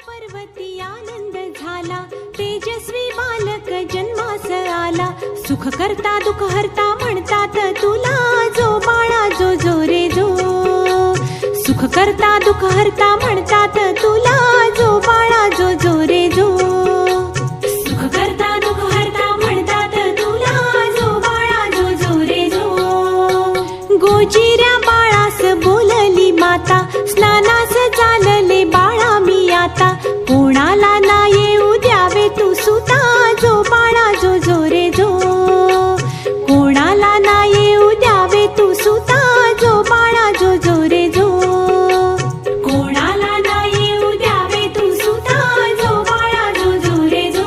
पर्वती आनंद झाला, तेजस्वी बालक जन्मास आला. सुख करता दुःख हरता म्हणतात तुला, जो बाळा जो जो रे जो. सुख करता दुःख हरता म्हणतात तुला, जो बाळा जो जो रे जो. सुख करता दुःख हरता म्हणतात तुला, जो बाळा जो जो रे जो. गोजिऱ्या बाळास बोलली माता, स्नानास चालले बाळा मी आता. कोणाला ना येऊ द्यावे तू सुता, जो बाळा जो जो रे जो. कोणाला ना येऊ द्यावे तू सुता, जो बाळा जो जो रे जो. कोणाला ना येऊ द्यावे तू सुता, जो बाळा जो जो रे जो.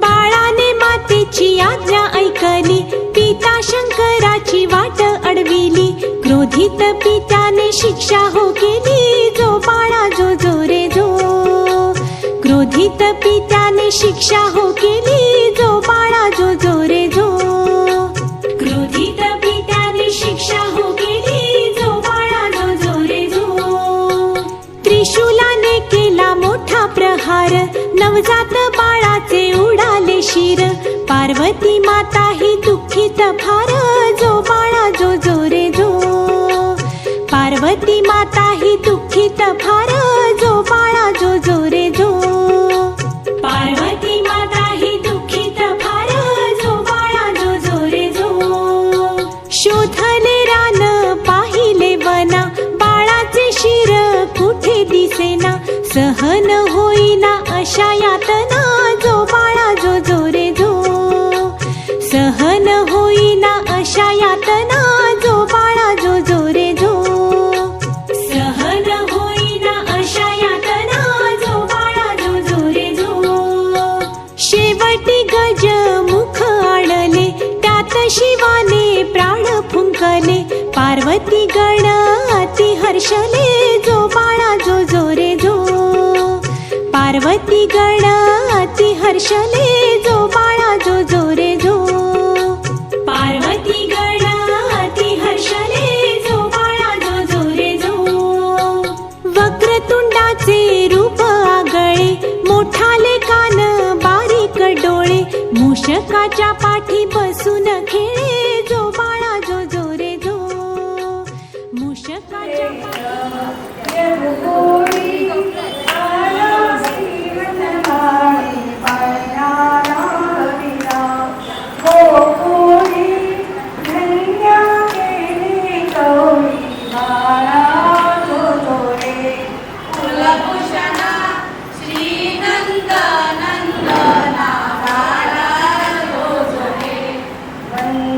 बाळाने मातेची आज्ञा ऐकली, पिता शंकराची वाट अडविली. क्रोधित पित्याने शिक्षा हो केली, जो बाळा जो जो रे जो. क्रोधित पित्याने शिक्षा हो केली, जो बाळा जो जो रे जो. क्रोधित पित्याने शिक्षा हो केली, जो बाळा जो जो रे जो. त्रिशूलाने केला मोठा प्रहार, नवजात बाळाचे उडाले शिर. पार्वती माता ही दुःखित फार, जो बाळा जो जो रे जो. पार्वती माता ही दुःखित फार, जो बाळा जो जो रे जो. पार्वती माता ही दुःखित फार, जो बाळा जो जो रे जो. शोधले रान पाहिले वना, बाळाचे शिर कुठे दिसेना. सहन होईना अशा यातना, जो बाळा जो जो रे जो. सहन होईना अशा यातना, जो बाळा जो जो रे जो. सहन होईना अशा यातना, जो बाळा जो जो रे जो. शेवटी गज मुख आणले, त्यात शिवाने प्राण फुंकले. पार्वती गण अति हर्षले, जो बाळा जो जो रे जो. पार्वती गण अति हर्षले, जो बाळा जो जो रे जो. पार्वती गण अति हर्षले, जो बाळा जो जो रे जो. वक्रतुंडाचे रूप आगळे, मोठाले कान बारीक डोळे. मूषकाच्या पाठी बसून खेळे, जो बाळा जो जो रे जो. मूषकाच्या वंदे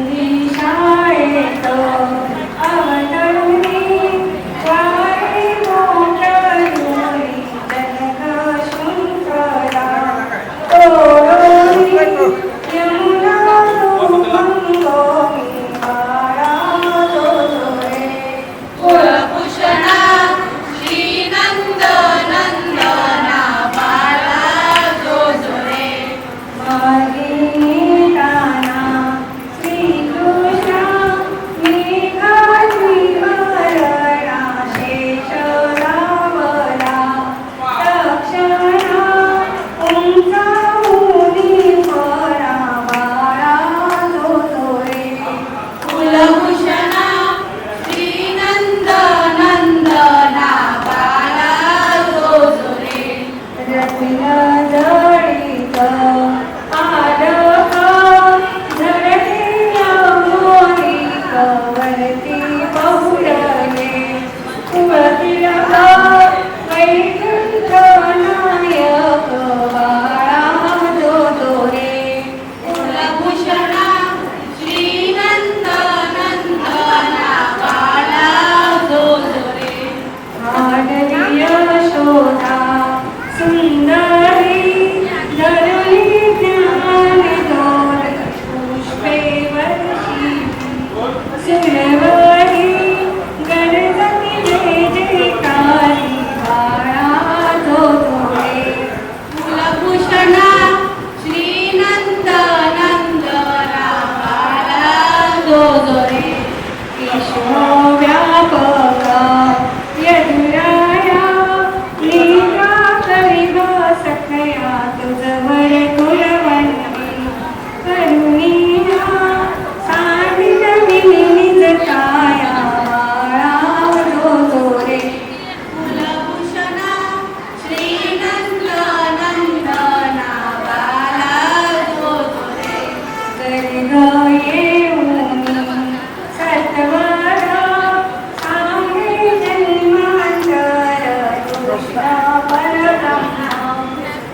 कृष्ण परब्रह्म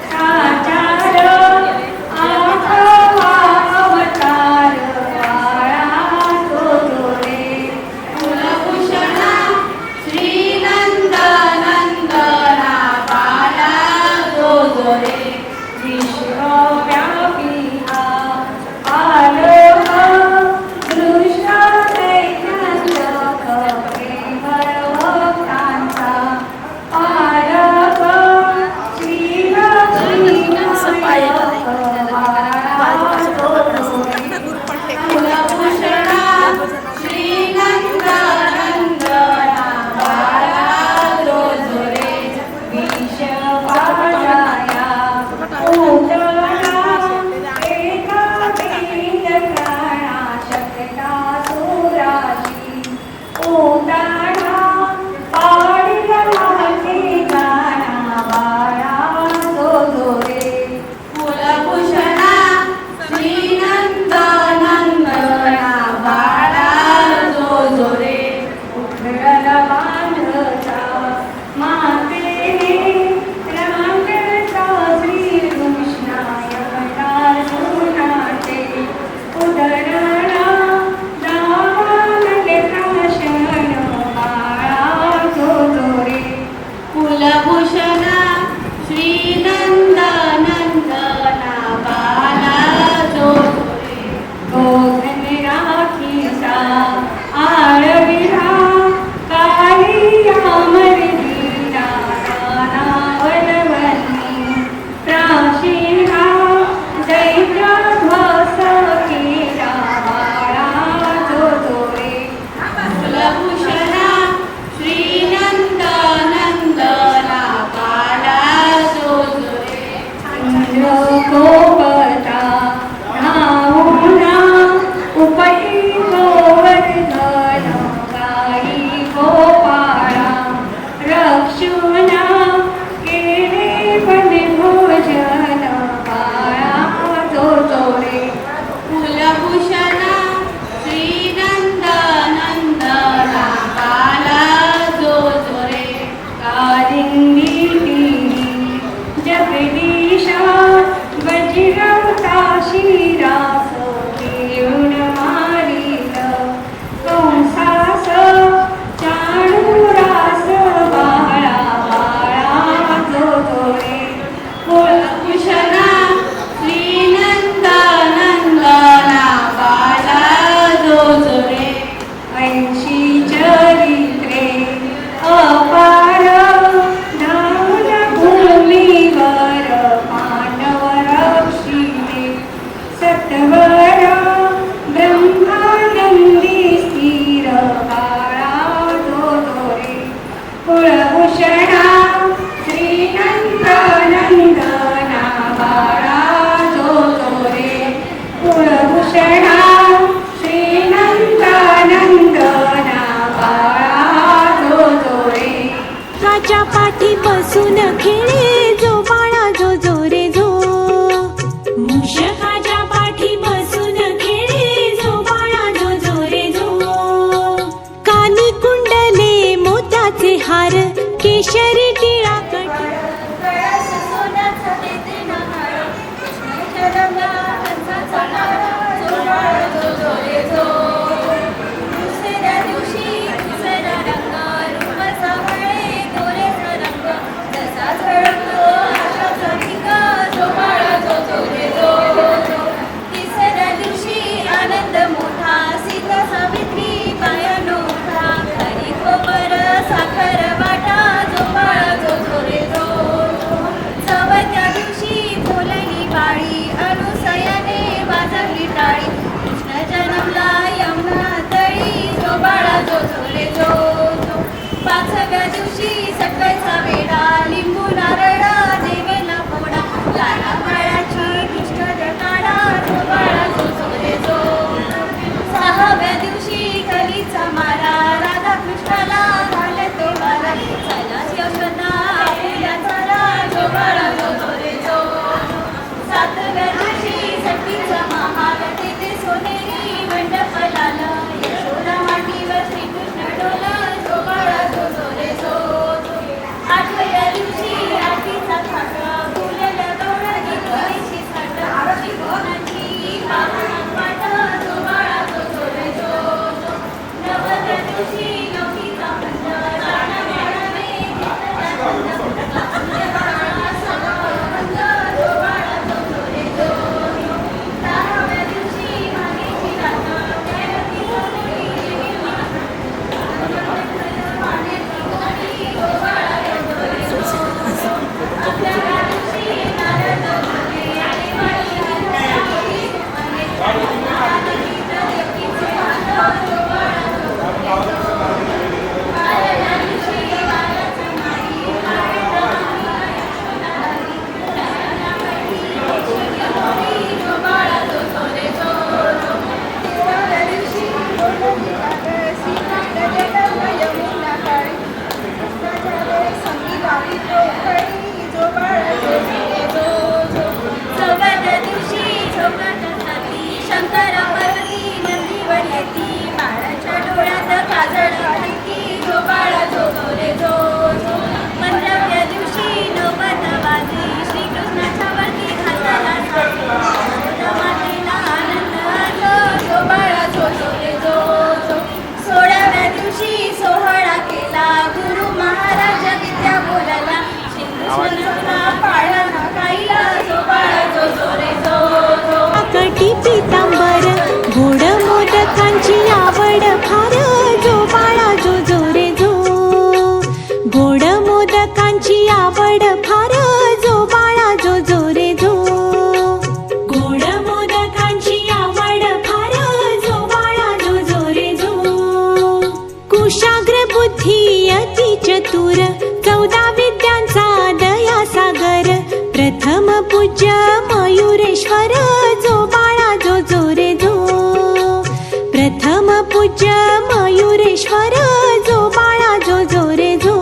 साचार आठवा अवतार बाळा तो रे कुलभूषणा श्रीनंद नंदना बाळा तो रे विश्वव्यापी हा आलोक दृश्य दैनंद प्रेमळ भक्तांचा पालक कुलभूषणा श्रीनंद नंदना बाळा तो रे विश्ववाजाया उतरा एका वेद प्राणा शकता सुराशी उतारा पाडिला माझे गाणा बाळा तो रे कुलभूषणा श्रीनंद नंदना बाळा तो रे उठल बांधता मातेने रांगता श्रीकृष्णाय अर्जुनाचे उदरणा दावानले प्राशन बाळा तो रे कुलभूषणा श्रीनंद नंदना बाळा तो रे गोधन राखीचा आळविरा कालिया मर्दिना नावलवन्नी प्राशिरा दैत्यध्वस केला बाळा तो रे कुलभूषणा श्रीनंद नंदना बाळा तो रे इंद्र गोपता नाहुना उपई गोवर्धन गाई गोपाळा रक्षुना केले पण भोजन बाळा तो रे कुलभूषणा श्रीनंद नंदना बाळा तो रे कालिंदी टिळी जगदीशा वज्रवता शिरास घेऊन मारिल कंसास चाणूरास बाळा बाळा तो रे कुलभूषणा श्रीनंद नंदना बाळा तो रे 80 चरित्रे अपार धावून भूमीवर पांडव रक्षिले सत्वर ब्रह्मानंदी स्थिर बाळा तो रे कुलभूषणा श्रीनंद नंदना बाळा तो रे कुलभूषणा श्रीनंद नंदना बाळा तो रे राजा पाठी बसून खेळे जो बाळा जो रे जो मूषकाच्या पाठी बसून खेळे जो बाळा जो रे जो कानी कुंडले मोत्याचे हार केशरी टिळा कटी चवथ्या दिवशी बोलली बाळी अनुसयाने वाजवली कटी पितांबर गोड मोदकांची आवड फार जो बाळा जो जो रे जो गोड मोदकांची आवड फार जो बाळा जो जो रे जो गोड मोदकांची आवड फार जो बाळा जो जो रे जो कुशाग्र बुद्धी अति चतुर 14 विद्यांचा दया सागर प्रथम पूज्य मयुरेश्वर जो बाळा जो जो रे जो प्रथम पूज्य मयुरेश्वर जो बाळा जो जो रे जो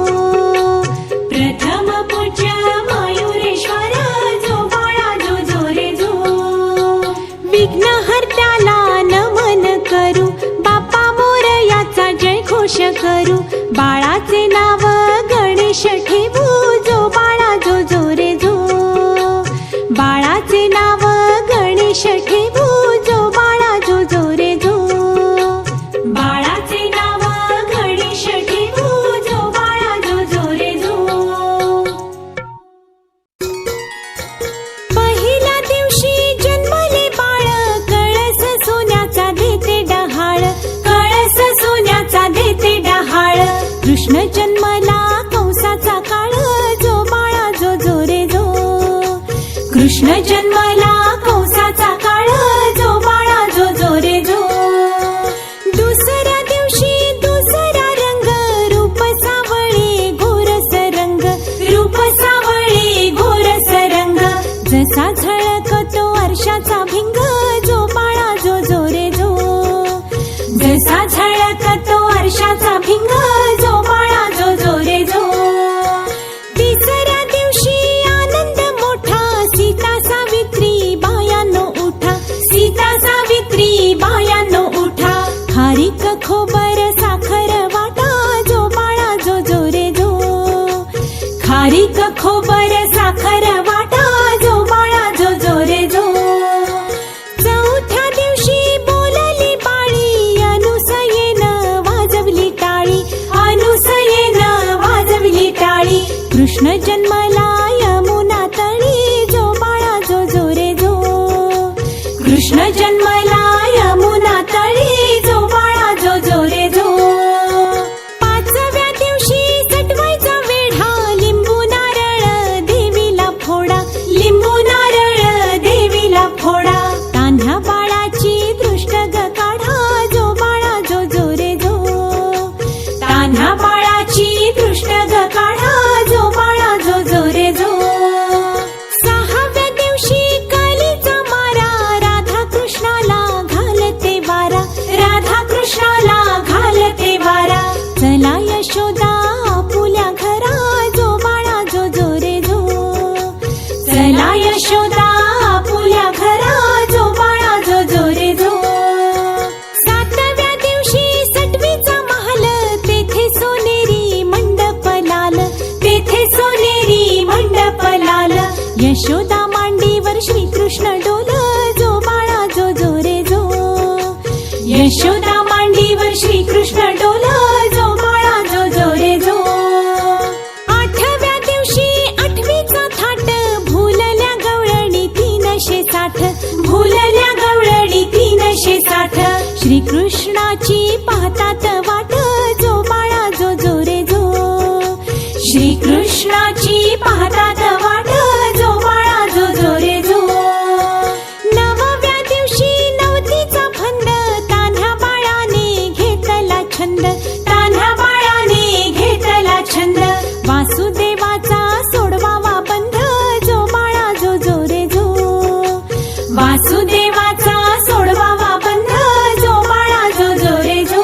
प्रथम पूज्य मयुरेश्वर जो बाळा जो जो रे जो विघ्नहर्त्याला नमन करू बाप्पा मोरयाचा जय घोष करू बाळाचे नाव गणेश ठेवू जो बाळा जो जो रे जो बाळाचे नाव गणेश ठेवू जो बाळा जो जो रे जो बाळाचे नाव गणेश ठेवू जो बाळा जो जो रे जो पहिल्या दिवशी जन्मले बाळ कळस सोन्याचा देते डहाळ कळस सोन्याचा देते डहाळ कृष्ण जन्मला कंसाचा काळ जो बाळा जो जो रे जो कृष्ण जन्मला कंसाचा काळ जो बाळा जो जो रे जो दुसऱ्या दिवशी दुसरा रंग रूप सावळे गोरस रंग रूप सावळे गोरस रंग जसा झळकतो आरशाचा भिंग जो बाळा जो जो रे जो जसा झळकतो आरशाचा भिंग जो बाळा जो जो रे जो तिसऱ्या दिवशी आनंद मोठा सीता सावित्री बायानो उठा सीता सावित्री बायानो उठा खारीक खोबर साखर वाटा जो बाळा जो जो रे जो खारीक खोबर साखर वाटा जो बाळा जो जो रे जो चौथ्या दिवशी बोलली बाळी अनुसयेनं वाजवली टाळी अनुसयेनं वाजवली टाळी कृष्ण जन्मला यमुना तळी जो बाळा जो जो रे जो कृष्ण जन्मला यमुना तळी जो बाळा जो जो रे जो पाचव्या दिवशी सटवायचा वेढा लिंबू नारळ देवीला फोडा लिंबू नारळ देवीला फोडा तान्ह्या बाळाची दृष्ट ग काढा जो बाळा जो जो रे जो तान्ह्या बाळाची दृष्ट ग काढा जो बाळा जो जो रे जो सहाव्या दिवशी कालीचा मारा राधा कृष्णाला घालते वारा राधा कृष्णाला घालते वारा चला यशोदा आपुल्या घरा जो बाळा जो जो रे जो चला यशोदा आपुल्या घरा जो बाळा जो जो रे जो सातव्या दिवशी सटवीचा महाल तेथे सोनेरी मंडप लाल तेथे सोनेरी मंडप लाल यशोदा मांडीवर श्रीकृष्ण डोल जो बाळा जो जो रे जो यशोदा मांडीवर श्रीकृष्ण डोल जो बाळा जो जो रे जो आठव्या दिवशी आठवीचा थाट भुलल्या गवळणी 360 भुलल्या गवळणी 360 श्रीकृष्णाची पाहतात वाट जो बाळा जो जो रे जो श्रीकृष्णाची पाहतात वाट जो बाळा जो जो रे जो नवव्या दिवशी नवतीचा फंद तान्ह्या बाळाने घेतला छंद तान्ह्या बाळाने घेतला छंद वासुदेवाचा सोडवावा बंध जो बाळा जो जो रे जो वासुदेवाचा सोडवावा बंध जो बाळा जो जो रे जो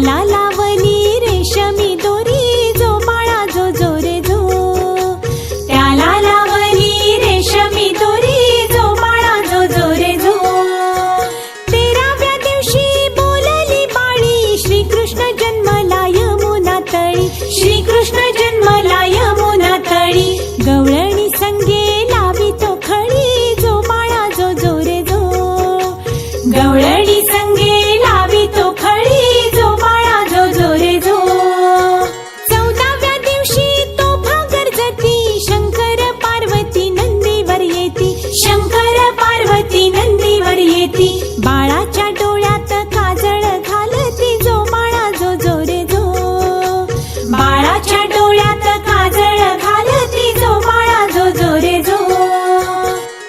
त्याला लावली रेशमी दोरी जो बाळा जो जो रे जो. त्याला लावली रेशमी दोरी जो बाळा जो जो रे जो. 13व्या दिवशी बोलली बाळी श्रीकृष्ण जन्मला यमुना तळी. श्रीकृष्ण जन्मला यमुना तळी. गवळणी संगे लावी तो खळी जो बाळा जो जो रे जो. गवळणी संगे लावी तो खळी जो बाळा जो जो रे जो. 14व्या दिवशी तो भागरजती शंकर पार्वती नंदीवर येती. शंकर पार्वती नंदीवर येती. बाळाच्या डोळ्यात काजळ घालती जो बाळा जो जो रे जो. बाळाच्या डोळ्यात काजळ घालती जो बाळा जो जो रे जो.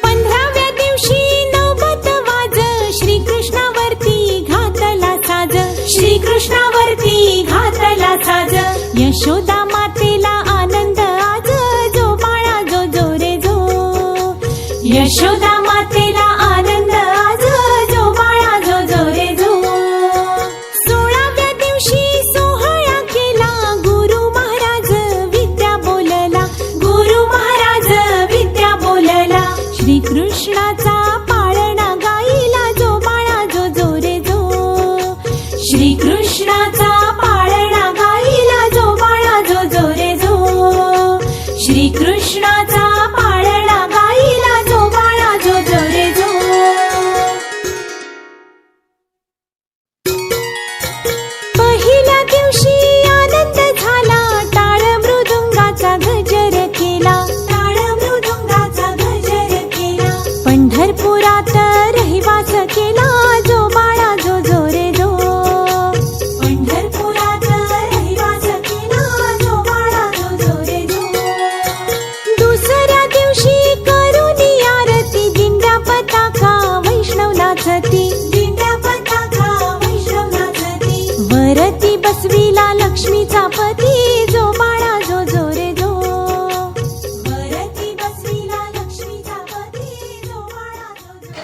15व्या दिवशी नवबत वाज श्रीकृष्णावरती घातला साज. श्रीकृष्णावरती घातला साज. यशोदा मातेला आनंद आज जो बाळा जो जो रे जो. यशोदा मातेला आनंद आज जो बाळा जो जो रे जो. 16व्या दिवशी सोहळा केला गुरु महाराज विद्या बोलला. गुरु महाराज विद्या बोलला. श्रीकृष्णाचा पाळणा गाईला जो बाळा जो जो रे जो. श्रीकृष्णाचा पाळणा गाईला जो बाळा जो जो रे जो. श्रीकृष्णाचा पाळणा गाईला जो बाळा जो जो रे जो. पहिल्या दिवशी आनंद झाला टाळ मृदुंगाचा गजर केला. टाळ मृदुंगाचा गजर केला. पंढरपुरात रहिवास केला जो बाळा जो जो रे जो. पंढरपुरात रहिवास केला जो बाळा जो जो रे जो. दुसऱ्या दिवशी करुणी आरती दिंड्या पताका वैष्णव नाचती. दिंड्या पताका वैष्णव नाचती. वरती बसविला लक्ष्मीचा पती जो बाळा जो जो रे जो. वरती बसविला लक्ष्मीचा पती जो बाळा जो जो.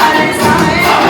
Para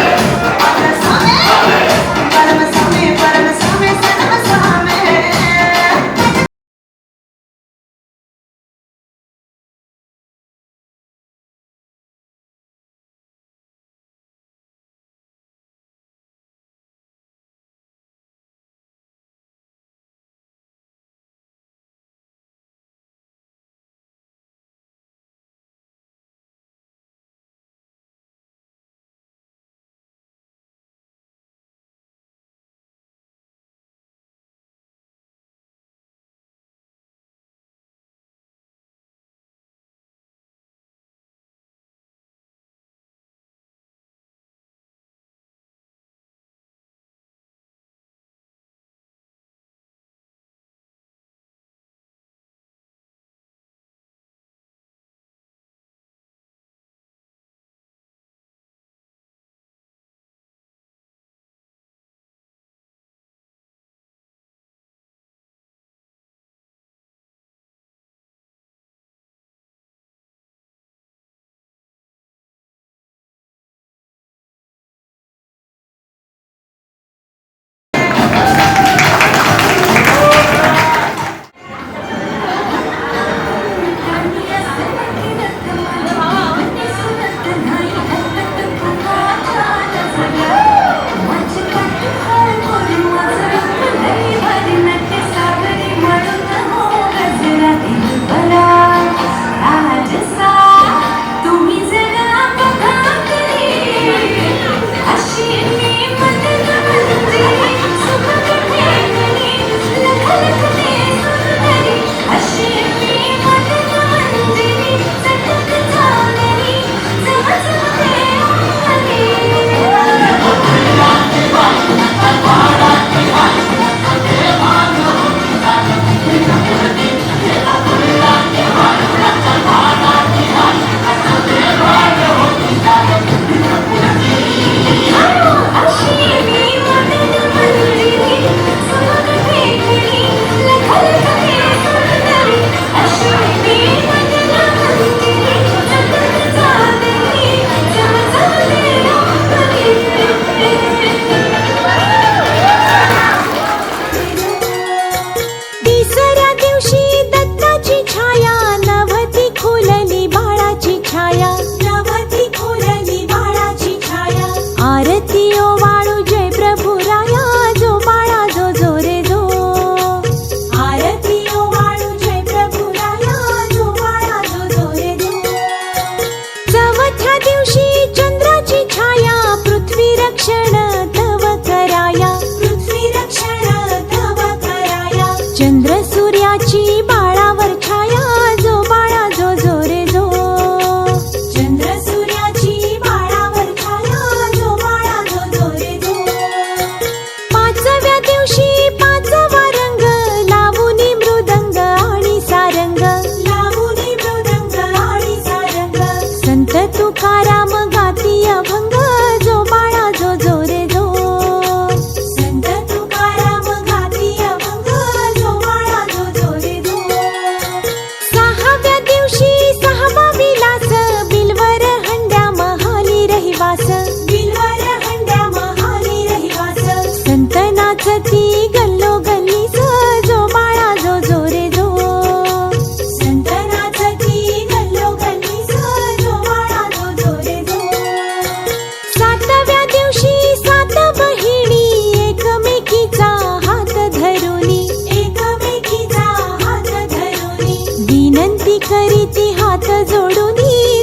करीती हात जोडून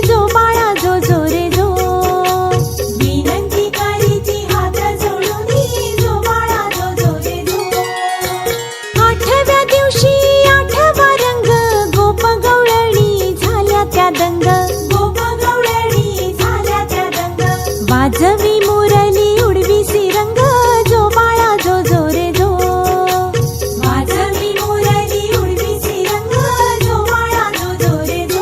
जो बाळा जो जो रे जो विनंती करीती हात जोडून जो बाळा जो जो रे जो आठव्या दिवशी आठवा रंग गोप गवळणी झाल्या त्या दंग गोप गवळणी झाल्या त्या दंग वाजवी मुरली उडवी सिरंग जो बाळा जो जो रे जो वाजवी मुरली उडवी सिरंग जो बाळा जो जो रे जो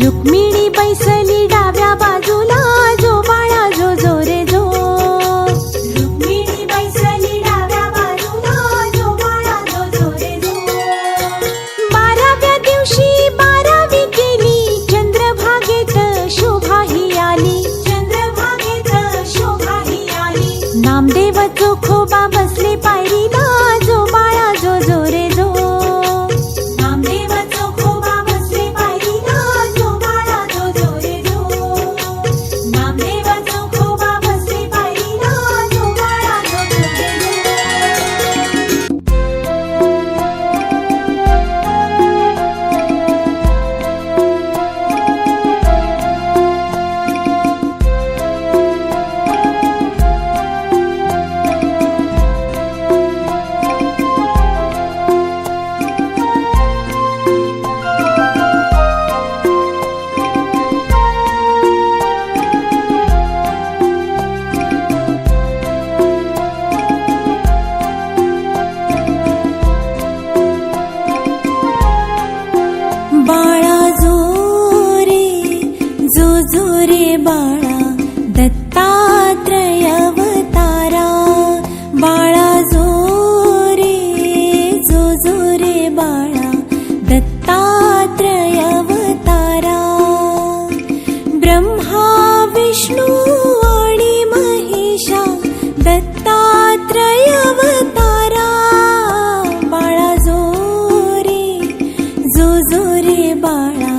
रुक्मिणी बैसली डाव्या बाजूला, जो बाळा जो जो रे जो. रुक्मिणी बैसली डाव्या बाजूला, जो बाळा जो जो रे जो. 12व्या दिवशी 12वी केली, चंद्रभागेत शोभा ही आली. चंद्रभागेत शोभा ही आली. नामदेव चोखोबा बसले पायरीला, जो बाळा जो जो रे जो. नामदेव चोखोबा बसले पायरीला, जो बाळा जो जो रे जो. नामदेव चोखोबा बसले पायरीला, जो बाळा जो जो रे जो. बाळा जो रे बाळा, दत्तात्रय अवतारा. बाळा जो रे बाळा, दत्तात्रय अवतारा. ब्रह्मा विष्णू आणि महेशा, दत्तात्रय अवतारा. बाळा जो रे बाळा,